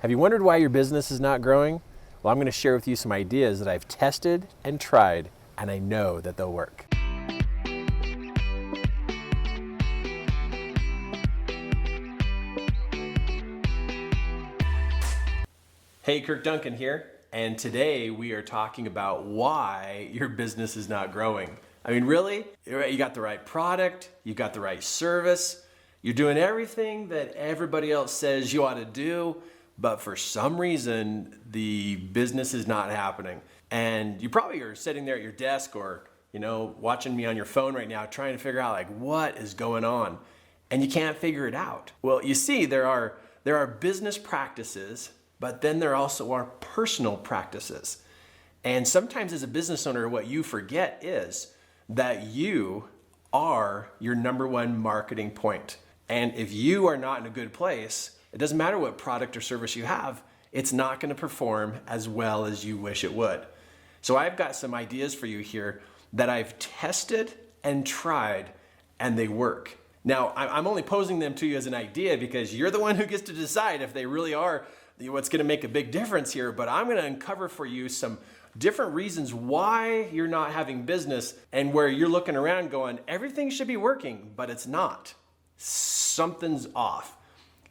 Have you wondered why your business is not growing? Well, I'm going to share with you some ideas that I've tested and tried, and I know that they'll work. Hey, Kirk Duncan here, and today we are talking about why your business is not growing. I mean, really? You got the right product, you got the right service, you're doing everything that everybody else says you ought to do, but for some reason, the business is not happening. And you probably are sitting there at your desk or, watching me on your phone right now, trying to figure out what is going on, and you can't figure it out. Well, you see, there are business practices, but then there also are personal practices. And sometimes as a business owner, what you forget is that you are your number one marketing point. And if you are not in a good place, it doesn't matter what product or service you have, it's not going to perform as well as you wish it would. So I've got some ideas for you here that I've tested and tried, and they work. Now, I'm only posing them to you as an idea because you're the one who gets to decide if they really are what's going to make a big difference here. But I'm going to uncover for you some different reasons why you're not having business and where you're looking around going, everything should be working, but it's not. Something's off.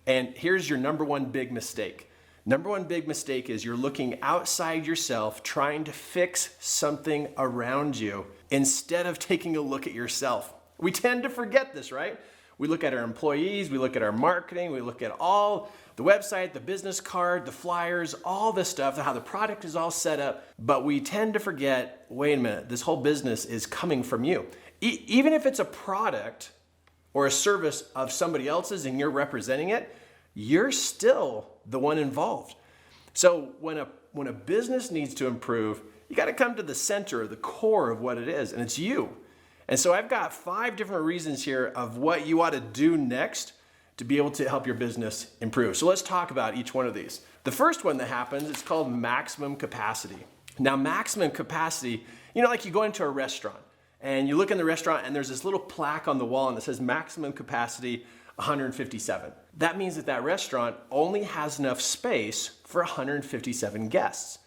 And here's your number one big mistake. Number one big mistake is you're looking outside yourself, trying to fix something around you instead of taking a look at yourself. We tend to forget this, right? We look at our employees, we look at our marketing, we look at all the website, the business card, the flyers, all this stuff, how the product is all set up, but we tend to forget, wait a minute, this whole business is coming from you. Even if it's a product or a service of somebody else's and you're representing it, you're still the one involved. So when a business needs to improve, you got to come to the center, the core of what it is, and it's you. And so I've got 5 different reasons here of what you ought to do next to be able to help your business improve. So let's talk about each one of these. The first one that happens, it's called maximum capacity. Now, maximum capacity, like you go into a restaurant and you look in the restaurant and there's this little plaque on the wall and it says maximum capacity 157. That means that restaurant only has enough space for 157 guests.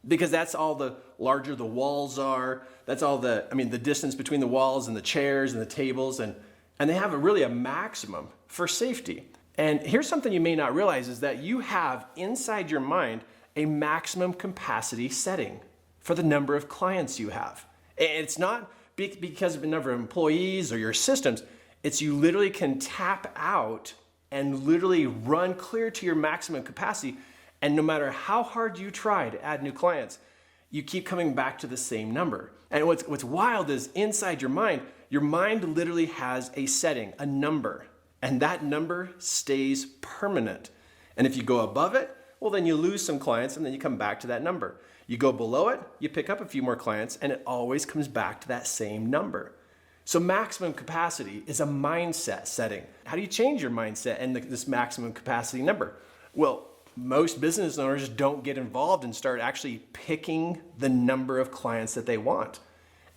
Because that's all the larger the walls are, that's all the distance between the walls and the chairs and the tables, and they have a maximum for safety. And here's something you may not realize is that you have inside your mind a maximum capacity setting for the number of clients you have. And it's not because of the number of employees or your systems, it's you literally can tap out and literally run clear to your maximum capacity. And no matter how hard you try to add new clients, you keep coming back to the same number. And what's wild is inside your mind literally has a setting, a number, and that number stays permanent. And if you go above it, well, then you lose some clients and then you come back to that number. You go below it, you pick up a few more clients, and it always comes back to that same number. So maximum capacity is a mindset setting. How do you change your mindset and this maximum capacity number? Well, most business owners don't get involved and start actually picking the number of clients that they want.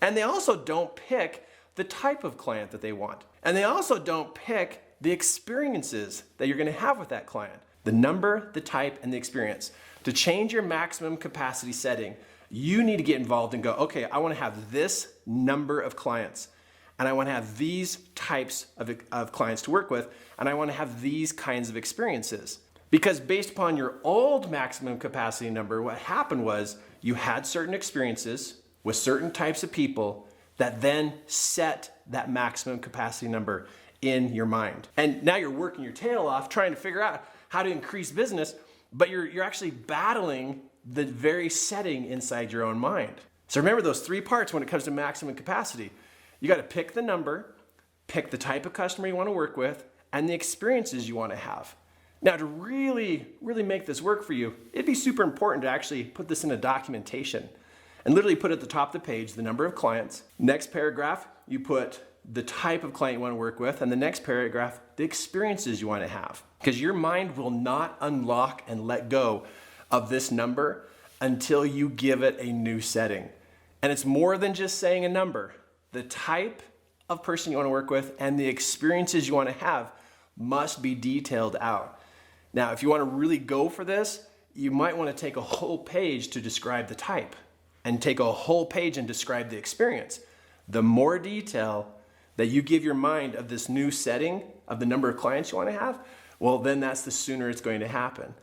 And they also don't pick the type of client that they want. And they also don't pick the experiences that you're going to have with that client. The number, the type, and the experience. To change your maximum capacity setting, you need to get involved and go, okay, I want to have this number of clients. And I want to have these types of clients to work with. And I want to have these kinds of experiences. Because based upon your old maximum capacity number, what happened was you had certain experiences with certain types of people that then set that maximum capacity number in your mind. And now you're working your tail off trying to figure out how to increase business, but you're actually battling the very setting inside your own mind. So remember those 3 parts when it comes to maximum capacity. You got to pick the number, pick the type of customer you want to work with, and the experiences you want to have. Now, to really make this work for you, it'd be super important to actually put this in a documentation and literally put at the top of the page the number of clients. Next paragraph, you put the type of client you want to work with, and the next paragraph, the experiences you want to have. Because your mind will not unlock and let go of this number until you give it a new setting. And it's more than just saying a number. The type of person you want to work with and the experiences you want to have must be detailed out. Now, if you want to really go for this, you might want to take a whole page to describe the type and take a whole page and describe the experience. The more detail that you give your mind of this new setting of the number of clients you want to have, well, then that's the sooner it's going to happen.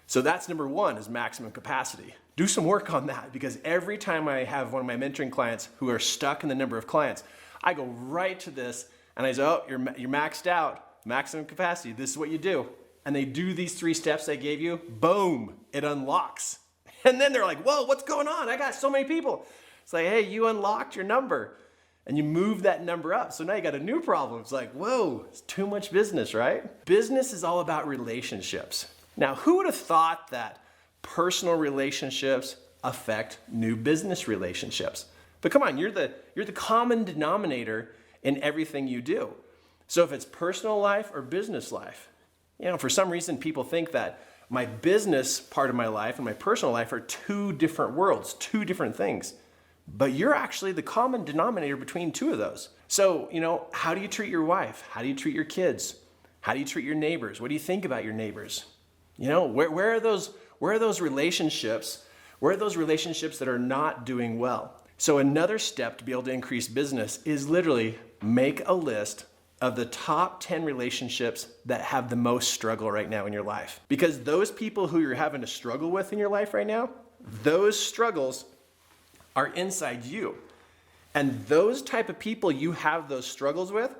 So that's number one, is maximum capacity. Do some work on that, because every time I have one of my mentoring clients who are stuck in the number of clients, I go right to this and I say, oh, you're maxed out, maximum capacity. This is what you do. And they do these 3 steps I gave you, boom, it unlocks. And then they're like, whoa, what's going on? I got so many people. It's like, hey, you unlocked your number and you move that number up. So now you got a new problem. It's like, whoa, it's too much business, right? Business is all about relationships. Now, who would have thought that personal relationships affect new business relationships? But come on, you're the common denominator in everything you do. So if it's personal life or business life, for some reason people think that my business part of my life and my personal life are 2 different worlds, 2 different things. But you're actually the common denominator between 2 of those. So, how do you treat your wife? How do you treat your kids? How do you treat your neighbors? What do you think about your neighbors? Where are those relationships? Where are those relationships that are not doing well? So another step to be able to increase business is literally make a list of the top 10 relationships that have the most struggle right now in your life. Because those people who you're having to struggle with in your life right now, those struggles are inside you. And those type of people you have those struggles with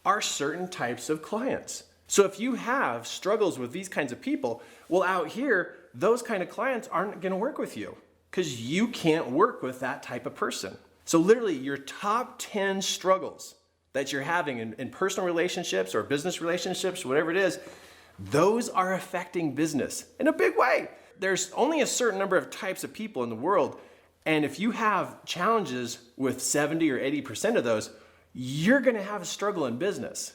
are certain types of clients. So if you have struggles with these kinds of people, well, out here, those kind of clients aren't going to work with you because you can't work with that type of person. So literally your top 10 struggles that you're having in personal relationships or business relationships, whatever it is, those are affecting business in a big way. There's only a certain number of types of people in the world. And if you have challenges with 70 or 80% of those, you're going to have a struggle in business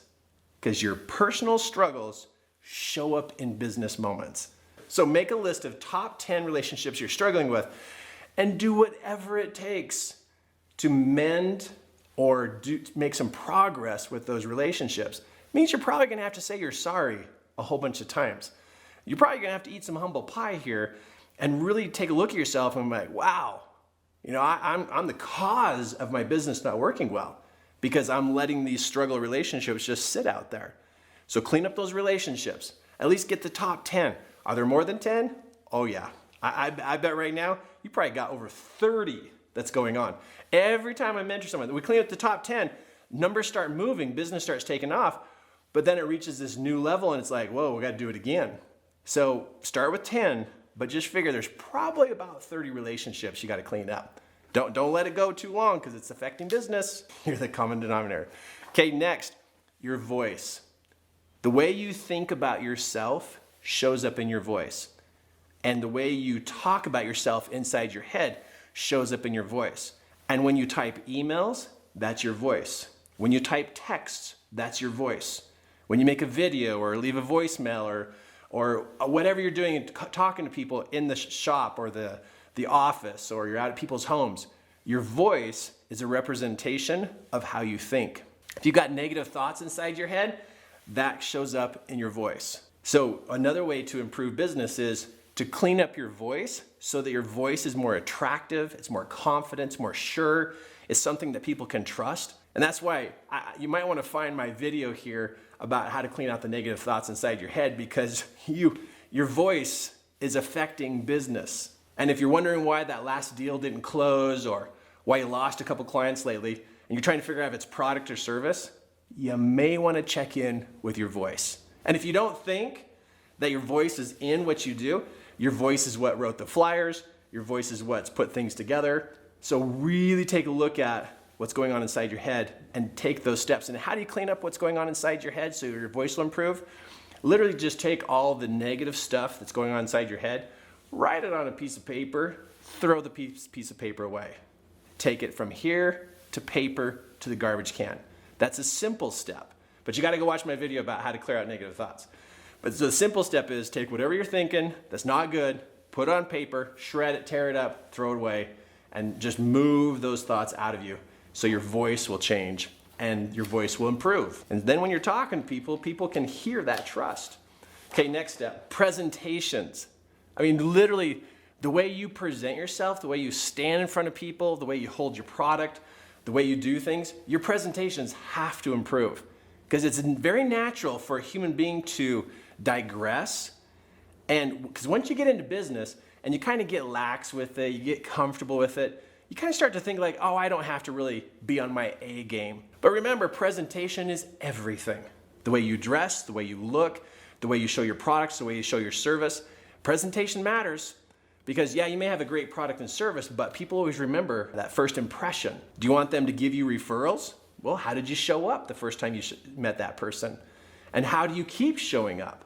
because your personal struggles show up in business moments. So make a list of top 10 relationships you're struggling with and do whatever it takes to mend or make some progress with those relationships. It means you're probably going to have to say you're sorry a whole bunch of times. You're probably going to have to eat some humble pie here and really take a look at yourself and be like, wow, I'm the cause of my business not working well because I'm letting these struggle relationships just sit out there. So clean up those relationships. At least get the top 10. Are there more than 10? Oh yeah. I bet right now you probably got over 30 that's going on. Every time I mentor someone, we clean up the top 10, numbers start moving, business starts taking off, but then it reaches this new level and it's like, whoa, we got to do it again. So start with 10, but just figure there's probably about 30 relationships you got to clean up. Don't let it go too long because it's affecting business. You're the common denominator. Okay, next, your voice. The way you think about yourself shows up in your voice. And the way you talk about yourself inside your head shows up in your voice. And when you type emails, that's your voice. When you type texts, that's your voice. When you make a video or leave a voicemail or whatever you're doing and talking to people in the shop or the office or you're out at people's homes, your voice is a representation of how you think. If you've got negative thoughts inside your head, that shows up in your voice. So another way to improve business is to clean up your voice so that your voice is more attractive, it's more confident, it's more sure, it's something that people can trust. And that's why you might want to find my video here about how to clean out the negative thoughts inside your head because your voice is affecting business. And if you're wondering why that last deal didn't close or why you lost a couple clients lately and you're trying to figure out if it's product or service, you may want to check in with your voice. And if you don't think that your voice is in what you do, your voice is what wrote the flyers, your voice is what's put things together. So really take a look at what's going on inside your head and take those steps. And how do you clean up what's going on inside your head so your voice will improve? Literally just take all the negative stuff that's going on inside your head, write it on a piece of paper, throw the piece of paper away. Take it from here to paper to the garbage can. That's a simple step, but you got to go watch my video about how to clear out negative thoughts. But so the simple step is take whatever you're thinking that's not good, put it on paper, shred it, tear it up, throw it away, and just move those thoughts out of you so your voice will change and your voice will improve. And then when you're talking to people, people can hear that trust. Okay, next step, presentations. I mean, literally, the way you present yourself, the way you stand in front of people, the way you hold your product, the way you do things, your presentations have to improve. Because it's very natural for a human being to digress. And because once you get into business and you kind of get lax with it, you get comfortable with it, you kind of start to think like, oh, I don't have to really be on my A game. But remember, presentation is everything. The way you dress, the way you look, the way you show your products, the way you show your service. Presentation matters because, yeah, you may have a great product and service, but people always remember that first impression. Do you want them to give you referrals? Well, how did you show up the first time you met that person? And how do you keep showing up?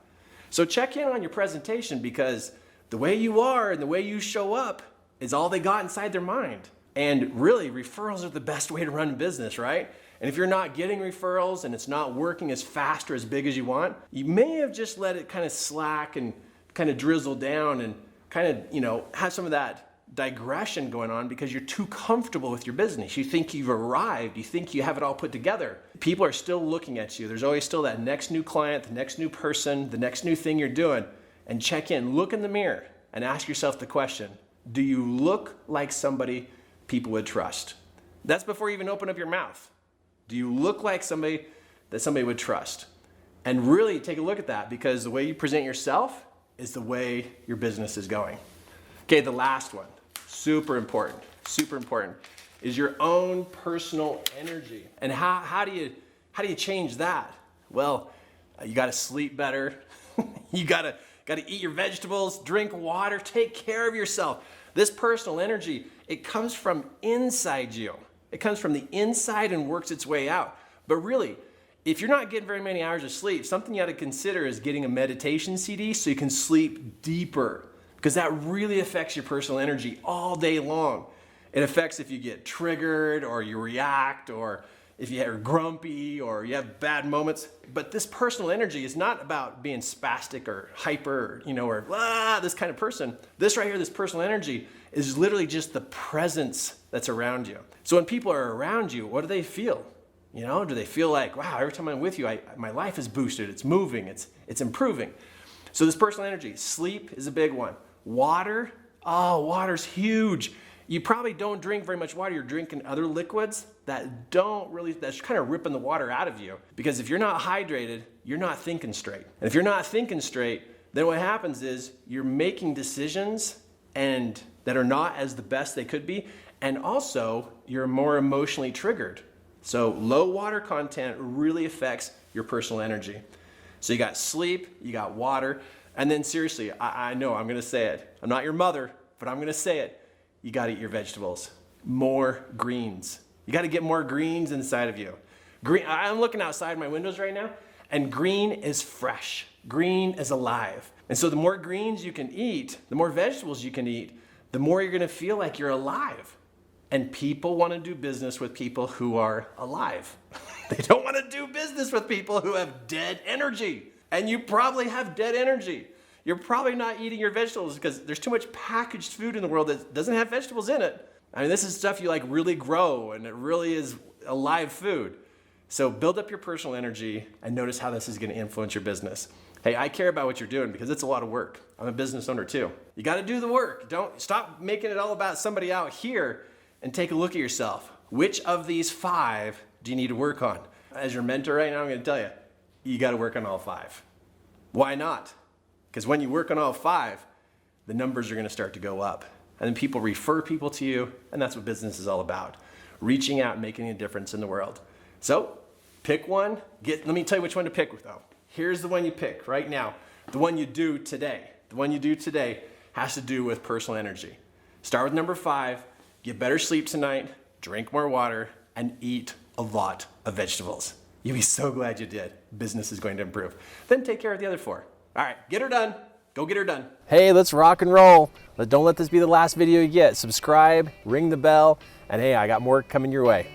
So check in on your presentation because the way you are and the way you show up is all they got inside their mind. And really, referrals are the best way to run a business, right? And if you're not getting referrals and it's not working as fast or as big as you want, you may have just let it kind of slack and kind of drizzle down and kind of, have some of that digression going on because you're too comfortable with your business. You think you've arrived. You think you have it all put together. People are still looking at you. There's always still that next new client, the next new person, the next new thing you're doing. And check in, look in the mirror and ask yourself the question, do you look like somebody people would trust? That's before you even open up your mouth. Do you look like somebody that somebody would trust? And really take a look at that because the way you present yourself is the way your business is going. Okay, the last one, super important, is your own personal energy. And how do you change that? Well, you gotta sleep better. You gotta eat your vegetables, drink water, take care of yourself. This personal energy, it comes from inside you. It comes from the inside and works its way out. But really, if you're not getting very many hours of sleep, something you ought to consider is getting a meditation CD so you can sleep deeper because that really affects your personal energy all day long. It affects if you get triggered or you react or if you are grumpy or you have bad moments. But this personal energy is not about being spastic or hyper, or this kind of person. This right here, this personal energy is literally just the presence that's around you. So when people are around you, what do they feel? Do they feel like, wow, every time I'm with you, my life is boosted, it's moving, it's improving. So this personal energy, sleep is a big one. Water, water's huge. You probably don't drink very much water. You're drinking other liquids that's kind of ripping the water out of you. Because if you're not hydrated, you're not thinking straight. And if you're not thinking straight, then what happens is you're making decisions and that are not as the best they could be. And also, you're more emotionally triggered. So low water content really affects your personal energy. So you got sleep, you got water, and then seriously, I know I'm gonna say it. I'm not your mother, but I'm gonna say it. You gotta eat your vegetables. More greens. You gotta get more greens inside of you. I'm looking outside my windows right now, and green is fresh. Green is alive. And so the more greens you can eat, the more vegetables you can eat, the more you're gonna feel like you're alive. And people want to do business with people who are alive. They don't want to do business with people who have dead energy. And you probably have dead energy. You're probably not eating your vegetables because there's too much packaged food in the world that doesn't have vegetables in it. I mean, this is stuff you really grow and it really is alive food. So build up your personal energy and notice how this is going to influence your business. Hey, I care about what you're doing because it's a lot of work. I'm a business owner too. You got to do the work. Don't stop making it all about somebody out here. And take a look at yourself. Which of these 5 do you need to work on? As your mentor right now, I'm going to tell you, you got to work on all 5. Why not? Because when you work on all 5, the numbers are going to start to go up. And then people refer people to you, and that's what business is all about. Reaching out and making a difference in the world. So, pick one. Let me tell you which one to pick though. Here's the one you pick right now. The one you do today. The one you do today has to do with personal energy. Start with number 5. Get better sleep tonight, drink more water, and eat a lot of vegetables. You'll be so glad you did. Business is going to improve. Then take care of the other 4. All right, get her done. Go get her done. Hey, let's rock and roll. But don't let this be the last video you get. Subscribe, ring the bell, and hey, I got more coming your way.